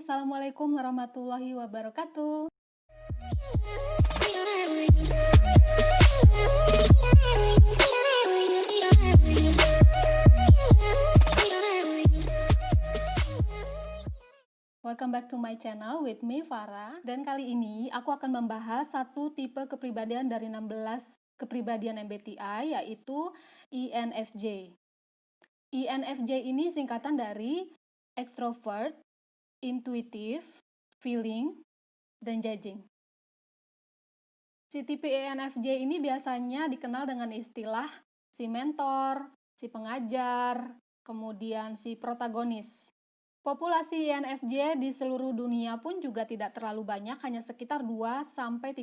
Assalamualaikum warahmatullahi wabarakatuh. Welcome back to my channel with me, Farah. Dan kali ini aku akan membahas satu tipe kepribadian dari 16 kepribadian MBTI, yaitu INFJ. INFJ ini singkatan dari Extrovert, Intuitive, Feeling, dan Judging. Si tipe INFJ ini biasanya dikenal dengan istilah si mentor, si pengajar, kemudian si protagonis. Populasi INFJ di seluruh dunia pun juga tidak terlalu banyak, hanya sekitar 2-3%.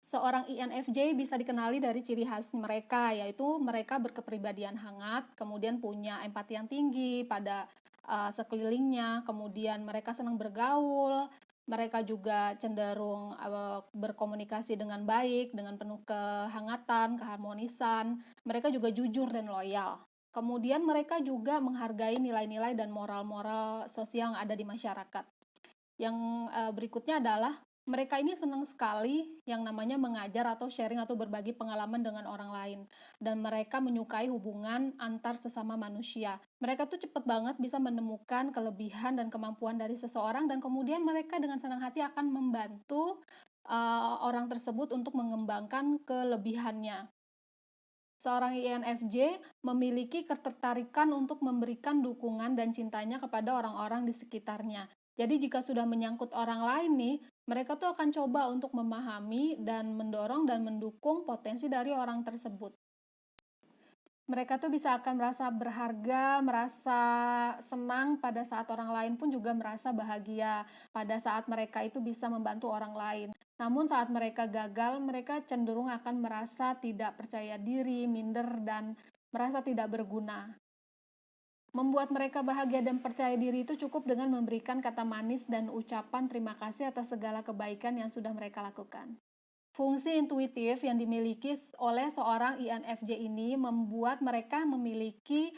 Seorang INFJ bisa dikenali dari ciri khas mereka, yaitu mereka berkepribadian hangat, kemudian punya empati yang tinggi pada sekelilingnya, kemudian mereka senang bergaul, mereka juga cenderung berkomunikasi dengan baik, dengan penuh kehangatan, keharmonisan, mereka juga jujur dan loyal. Kemudian mereka juga menghargai nilai-nilai dan moral-moral sosial yang ada di masyarakat. Yang berikutnya adalah mereka ini senang sekali yang namanya mengajar atau sharing atau berbagi pengalaman dengan orang lain. Dan mereka menyukai hubungan antar sesama manusia. Mereka tuh cepat banget bisa menemukan kelebihan dan kemampuan dari seseorang, dan kemudian mereka dengan senang hati akan membantu orang tersebut untuk mengembangkan kelebihannya. Seorang INFJ memiliki ketertarikan untuk memberikan dukungan dan cintanya kepada orang-orang di sekitarnya. Jadi jika sudah menyangkut orang lain nih, mereka tuh akan coba untuk memahami dan mendorong dan mendukung potensi dari orang tersebut. Mereka tuh bisa akan merasa berharga, merasa senang pada saat orang lain pun juga merasa bahagia pada saat mereka itu bisa membantu orang lain. Namun saat mereka gagal, mereka cenderung akan merasa tidak percaya diri, minder, dan merasa tidak berguna. Membuat mereka bahagia dan percaya diri itu cukup dengan memberikan kata manis dan ucapan terima kasih atas segala kebaikan yang sudah mereka lakukan. Fungsi intuitif yang dimiliki oleh seorang INFJ ini membuat mereka memiliki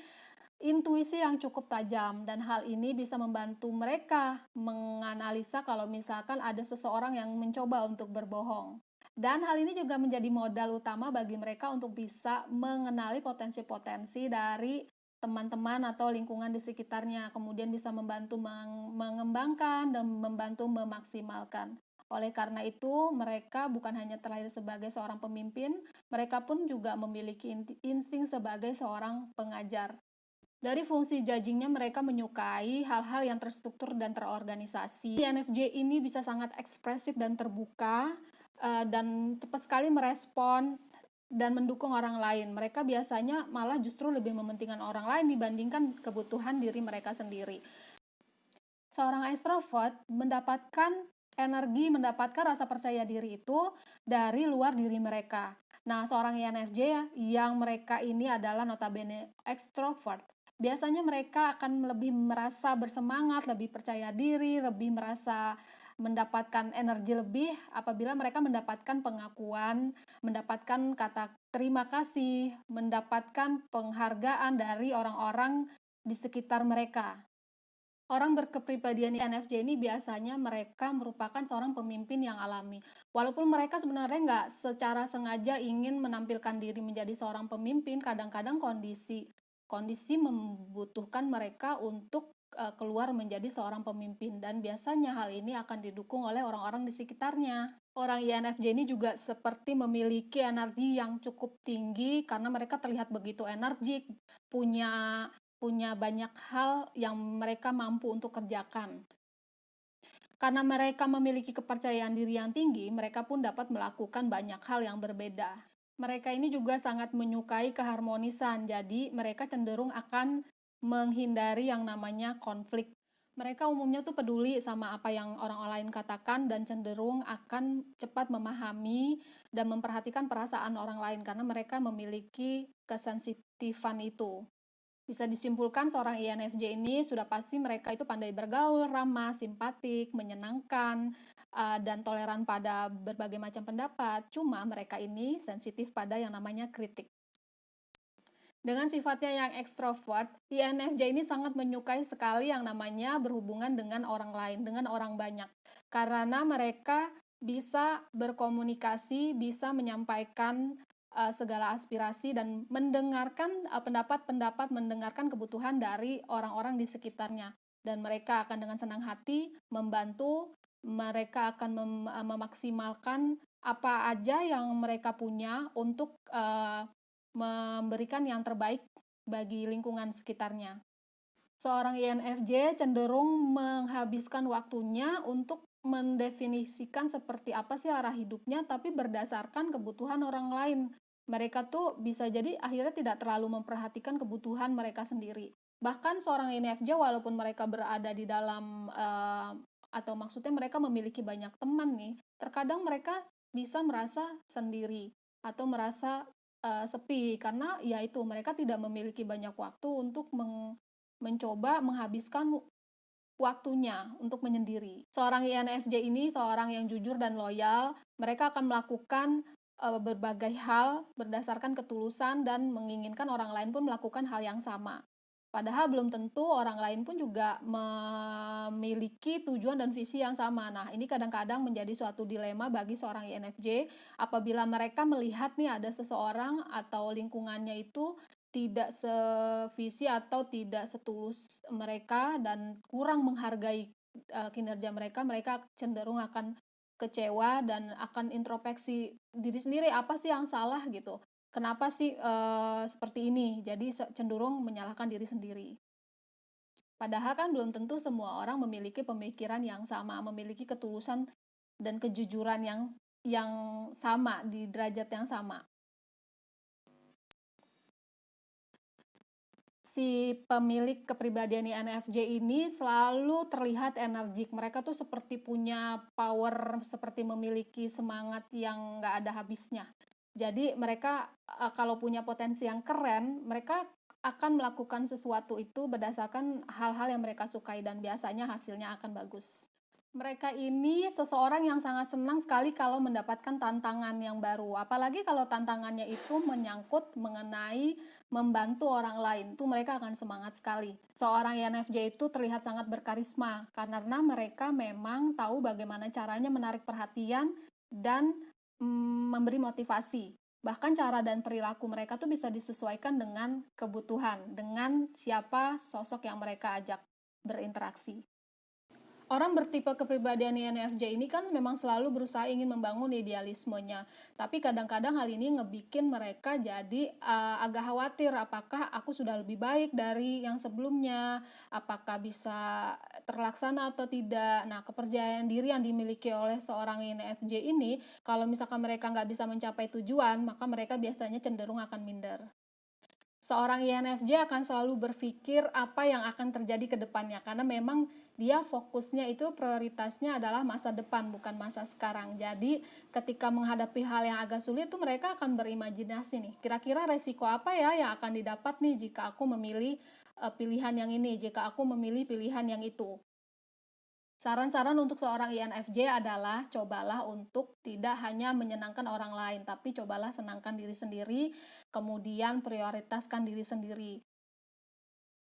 intuisi yang cukup tajam, dan hal ini bisa membantu mereka menganalisa kalau misalkan ada seseorang yang mencoba untuk berbohong. Dan hal ini juga menjadi modal utama bagi mereka untuk bisa mengenali potensi-potensi dari teman-teman atau lingkungan di sekitarnya, kemudian bisa membantu mengembangkan dan membantu memaksimalkan. Oleh karena itu, mereka bukan hanya terlahir sebagai seorang pemimpin, mereka pun juga memiliki insting sebagai seorang pengajar. Dari fungsi judging-nya, mereka menyukai hal-hal yang terstruktur dan terorganisasi. INFJ ini bisa sangat ekspresif dan terbuka, dan cepat sekali merespon dan mendukung orang lain. Mereka biasanya malah justru lebih mementingkan orang lain dibandingkan kebutuhan diri mereka sendiri. Seorang extrovert mendapatkan energi, mendapatkan rasa percaya diri itu dari luar diri mereka. Nah, seorang INFJ yang mereka ini adalah notabene extrovert, biasanya mereka akan lebih merasa bersemangat, lebih percaya diri, lebih merasa mendapatkan energi lebih apabila mereka mendapatkan pengakuan, mendapatkan kata terima kasih, mendapatkan penghargaan dari orang-orang di sekitar mereka. Orang berkepribadian INFJ ini biasanya mereka merupakan seorang pemimpin yang alami. Walaupun mereka sebenarnya nggak secara sengaja ingin menampilkan diri menjadi seorang pemimpin, kadang-kadang kondisi membutuhkan mereka untuk keluar menjadi seorang pemimpin, dan biasanya hal ini akan didukung oleh orang-orang di sekitarnya. Orang INFJ ini juga seperti memiliki energi yang cukup tinggi karena mereka terlihat begitu energik, punya banyak hal yang mereka mampu untuk kerjakan. Karena mereka memiliki kepercayaan diri yang tinggi, mereka pun dapat melakukan banyak hal yang berbeda. Mereka ini juga sangat menyukai keharmonisan, jadi mereka cenderung akan menghindari yang namanya konflik. Mereka umumnya tuh peduli sama apa yang orang lain katakan dan cenderung akan cepat memahami dan memperhatikan perasaan orang lain karena mereka memiliki kesensitifan itu. Bisa disimpulkan seorang INFJ ini sudah pasti mereka itu pandai bergaul, ramah, simpatik, menyenangkan, dan toleran pada berbagai macam pendapat. Cuma mereka ini sensitif pada yang namanya kritik. Dengan sifatnya yang ekstrovert, INFJ ini sangat menyukai sekali yang namanya berhubungan dengan orang lain, dengan orang banyak. Karena mereka bisa berkomunikasi, bisa menyampaikan segala aspirasi dan mendengarkan pendapat-pendapat, mendengarkan kebutuhan dari orang-orang di sekitarnya. Dan mereka akan dengan senang hati membantu, mereka akan memaksimalkan apa aja yang mereka punya untuk memberikan yang terbaik bagi lingkungan sekitarnya. Seorang INFJ cenderung menghabiskan waktunya untuk mendefinisikan seperti apa sih arah hidupnya, tapi berdasarkan kebutuhan orang lain. Mereka tuh bisa jadi akhirnya tidak terlalu memperhatikan kebutuhan mereka sendiri. Bahkan seorang INFJ walaupun mereka berada di dalam atau maksudnya mereka memiliki banyak teman nih, terkadang mereka bisa merasa sendiri atau merasa sepi karena ya itu mereka tidak memiliki banyak waktu untuk mencoba menghabiskan waktunya untuk menyendiri. Seorang INFJ ini seorang yang jujur dan loyal, mereka akan melakukan berbagai hal berdasarkan ketulusan dan menginginkan orang lain pun melakukan hal yang sama. Padahal belum tentu orang lain pun juga memiliki tujuan dan visi yang sama. Nah, ini kadang-kadang menjadi suatu dilema bagi seorang INFJ apabila mereka melihat nih ada seseorang atau lingkungannya itu tidak sevisi atau tidak setulus mereka dan kurang menghargai kinerja mereka, mereka cenderung akan kecewa dan akan introspeksi diri sendiri, apa sih yang salah gitu. Kenapa sih seperti ini? Jadi cenderung menyalahkan diri sendiri. Padahal kan belum tentu semua orang memiliki pemikiran yang sama, memiliki ketulusan dan kejujuran yang sama di derajat yang sama. Si pemilik kepribadian INFJ ini selalu terlihat energik. Mereka tuh seperti punya power, seperti memiliki semangat yang nggak ada habisnya. Jadi mereka kalau punya potensi yang keren, mereka akan melakukan sesuatu itu berdasarkan hal-hal yang mereka sukai dan biasanya hasilnya akan bagus. Mereka ini seseorang yang sangat senang sekali kalau mendapatkan tantangan yang baru. Apalagi kalau tantangannya itu menyangkut mengenai membantu orang lain. Itu mereka akan semangat sekali. Seorang INFJ itu terlihat sangat berkarisma karena mereka memang tahu bagaimana caranya menarik perhatian dan memberi motivasi. Bahkan cara dan perilaku mereka tuh bisa disesuaikan dengan kebutuhan, dengan siapa sosok yang mereka ajak berinteraksi. Orang bertipe kepribadian INFJ ini kan memang selalu berusaha ingin membangun idealismenya. Tapi kadang-kadang hal ini ngebikin mereka jadi agak khawatir apakah aku sudah lebih baik dari yang sebelumnya, apakah bisa terlaksana atau tidak. Nah, kepercayaan diri yang dimiliki oleh seorang INFJ ini, kalau misalkan mereka nggak bisa mencapai tujuan, maka mereka biasanya cenderung akan minder. Seorang INFJ akan selalu berpikir apa yang akan terjadi ke depannya karena memang dia fokusnya itu prioritasnya adalah masa depan bukan masa sekarang. Jadi ketika menghadapi hal yang agak sulit tuh mereka akan berimajinasi nih. Kira-kira resiko apa ya yang akan didapat nih jika aku memilih pilihan yang ini, jika aku memilih pilihan yang itu. Saran-saran untuk seorang INFJ adalah cobalah untuk tidak hanya menyenangkan orang lain, tapi cobalah senangkan diri sendiri, kemudian prioritaskan diri sendiri.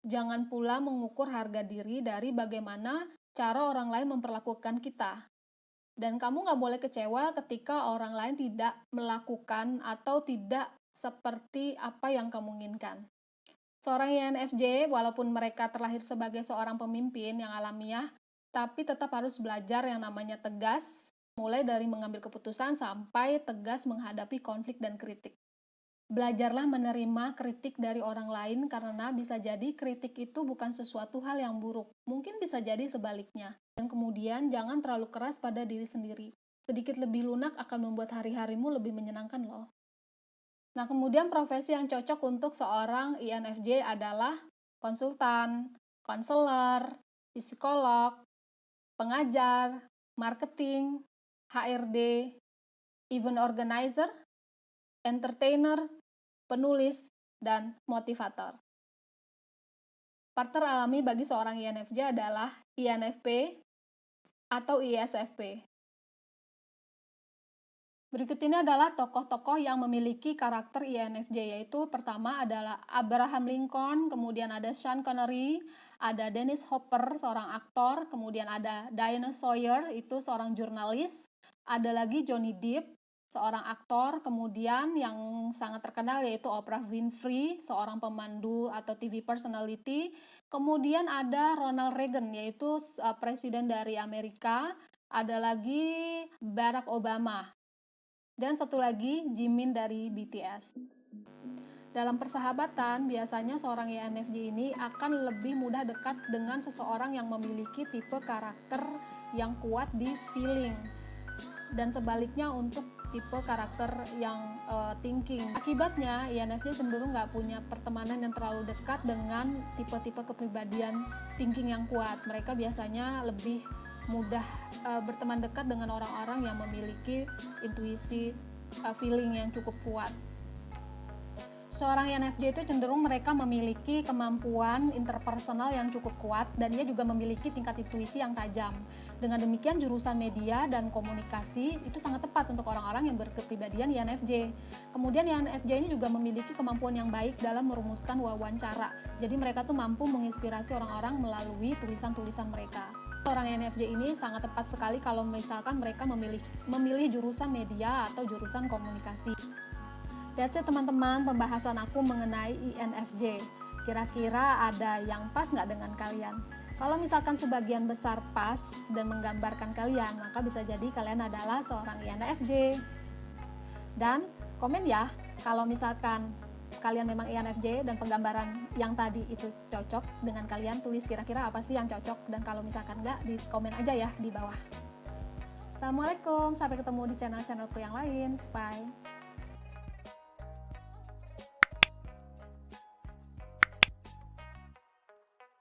Jangan pula mengukur harga diri dari bagaimana cara orang lain memperlakukan kita. Dan kamu nggak boleh kecewa ketika orang lain tidak melakukan atau tidak seperti apa yang kamu inginkan. Seorang INFJ, walaupun mereka terlahir sebagai seorang pemimpin yang alamiah, tapi tetap harus belajar yang namanya tegas, mulai dari mengambil keputusan sampai tegas menghadapi konflik dan kritik. Belajarlah menerima kritik dari orang lain karena bisa jadi kritik itu bukan sesuatu hal yang buruk. Mungkin bisa jadi sebaliknya. Dan kemudian jangan terlalu keras pada diri sendiri. Sedikit lebih lunak akan membuat hari-harimu lebih menyenangkan loh. Nah, kemudian profesi yang cocok untuk seorang INFJ adalah konsultan, konselor, psikolog, pengajar, marketing, HRD, event organizer, entertainer, penulis, dan motivator. Partner alami bagi seorang INFJ adalah INFP atau ISFP. Berikut ini adalah tokoh-tokoh yang memiliki karakter INFJ, yaitu pertama adalah Abraham Lincoln, kemudian ada Sean Connery, ada Dennis Hopper, seorang aktor, kemudian ada Diana Sawyer, itu seorang jurnalis, ada lagi Johnny Depp, seorang aktor, kemudian yang sangat terkenal yaitu Oprah Winfrey, seorang pemandu atau TV personality, kemudian ada Ronald Reagan, yaitu presiden dari Amerika, ada lagi Barack Obama, dan satu lagi Jimin dari BTS. Dalam persahabatan, biasanya seorang INFJ ini akan lebih mudah dekat dengan seseorang yang memiliki tipe karakter yang kuat di feeling, dan sebaliknya untuk tipe karakter yang thinking. Akibatnya, INFJ cenderung nggak punya pertemanan yang terlalu dekat dengan tipe-tipe kepribadian thinking yang kuat. Mereka biasanya lebih mudah berteman dekat dengan orang-orang yang memiliki intuisi feeling yang cukup kuat. Seorang INFJ itu cenderung mereka memiliki kemampuan interpersonal yang cukup kuat, dan dia juga memiliki tingkat intuisi yang tajam. Dengan demikian, jurusan media dan komunikasi itu sangat tepat untuk orang-orang yang berkepribadian INFJ. Kemudian INFJ ini juga memiliki kemampuan yang baik dalam merumuskan wawancara. Jadi mereka tuh mampu menginspirasi orang-orang melalui tulisan-tulisan mereka. Orang INFJ ini sangat tepat sekali kalau misalkan mereka memilih jurusan media atau jurusan komunikasi. That's it teman-teman, pembahasan aku mengenai INFJ. Kira-kira ada yang pas nggak dengan kalian? Kalau misalkan sebagian besar pas dan menggambarkan kalian, maka bisa jadi kalian adalah seorang INFJ. Dan komen ya, kalau misalkan kalian memang INFJ dan penggambaran yang tadi itu cocok dengan kalian, tulis kira-kira apa sih yang cocok, dan kalau misalkan nggak, di komen aja ya di bawah. Assalamualaikum, sampai ketemu di channel-channelku yang lain. Bye.